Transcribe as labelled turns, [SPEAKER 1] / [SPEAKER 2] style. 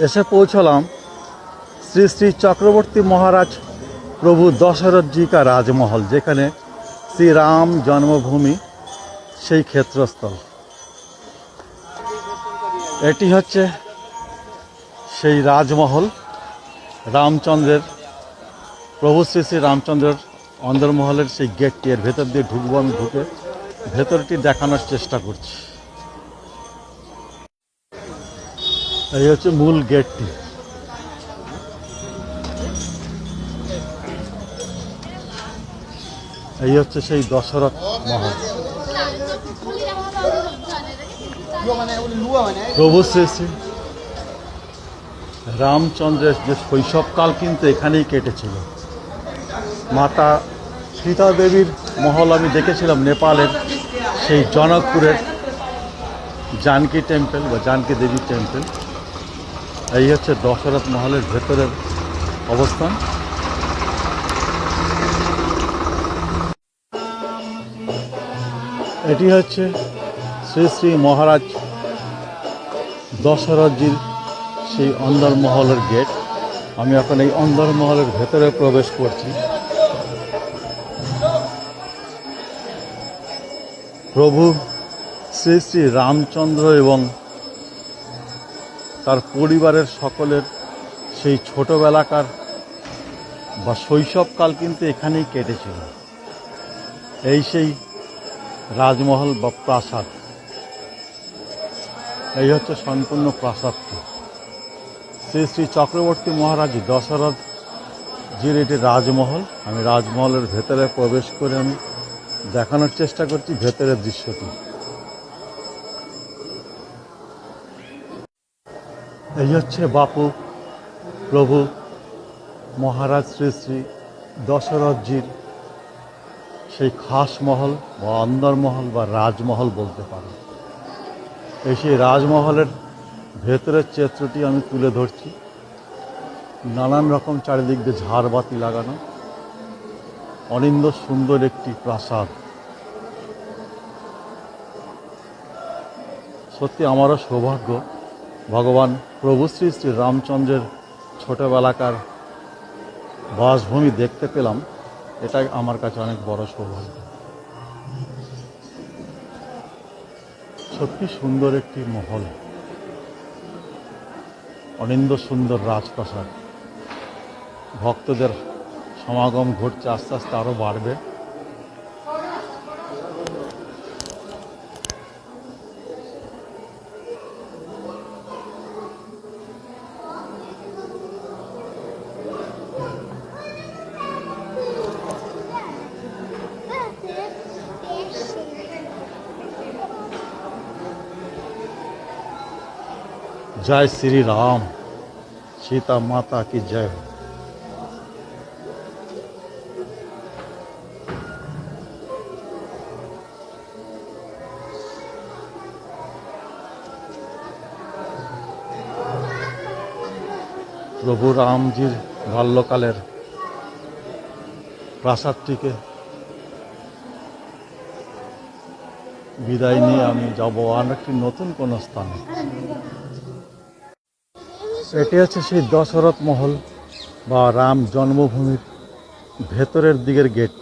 [SPEAKER 1] এসে পৌঁছলাম শ্রী শ্রী চক্রবর্তী মহারাজ প্রভু দশরথ জি কা রাজমহল, যেখানে শ্রী রাম জন্মভূমি, সেই ক্ষেত্রস্থল। এটি হচ্ছে সেই রাজমহল, রামচন্দ্রের, প্রভু শ্রী শ্রী রামচন্দ্রের অন্দরমহলের সেই গেটটি। এর ভেতর দিয়ে ঢুকবো, আমি ঢুকে ভেতরটি দেখানোর চেষ্টা করছি। এই হচ্ছে মূল গেটটি। এই হচ্ছে সেই দশরথ মহল। প্রভু শ্রী শ্রী রামচন্দ্রের যে শৈশবকাল কিন্তু এখানেই কেটেছিল। মাতা সীতা দেবীর মহল আমি দেখেছিলাম নেপালের সেই জনকপুরের জানকী টেম্পল বা জানকী দেবী টেম্পল। এই হচ্ছে দশরথ মহলের ভেতরের অবস্থান। এটি হচ্ছে শ্রী শ্রী মহারাজ দশরথজির সেই অন্দরমহলের গেট। আমি এখন এই অন্দরমহলের ভেতরে প্রবেশ করছি। প্রভু শ্রী শ্রী রামচন্দ্র এবং তার পরিবারের সকলের সেই ছোটবেলাকার বা শৈশবকাল কিন্তু এখানেই কেটেছিল। এই সেই রাজমহল বা প্রাসাদ। এই হচ্ছে সম্পূর্ণ প্রাসাদটি। শ্রী শ্রী চক্রবর্তী মহারাজ দশরথ জির এটি রাজমহল। আমি রাজমহলের ভেতরে প্রবেশ করে আমি দেখানোর চেষ্টা করছি ভেতরের দৃশ্যটি। এই হচ্ছে বাপু প্রভু মহারাজ শ্রী শ্রী দশরথজির সেই খাস মহল বা অন্দরমহল বা রাজমহল বলতে পারেন। এই সেই রাজমহলের ভেতরের চিত্রটি আমি তুলে ধরছি। নানান রকম চারিদিক দিয়ে ঝাড়বাতি লাগানো, অনিন্দ সুন্দর একটি প্রাসাদ। সত্যি আমারও সৌভাগ্য, ভগবান প্রভু শ্রী শ্রী রামচন্দ্রের ছোটবেলাকার বাসভূমি দেখতে পেলাম। এটাই আমার কাছে অনেক বড় সৌভাগ্য। সত্যি সুন্দর একটি মহল, অনিন্দ সুন্দর রাজপ্রাসাদ। ভক্তদের সমাগম ঘটছে, আস্তে আস্তে আরও বাড়বে। जय श्री राम, सीता माता की जय हो। প্রভু রামজির বাল্যকালের প্রাসাদটিকে বিদায় নিয়ে আমি যাব আর একটি নতুন কোনো স্থানে। এটি হচ্ছে সেই দশরথ মহল বা রাম জন্মভূমির ভেতরের দিকের গেট।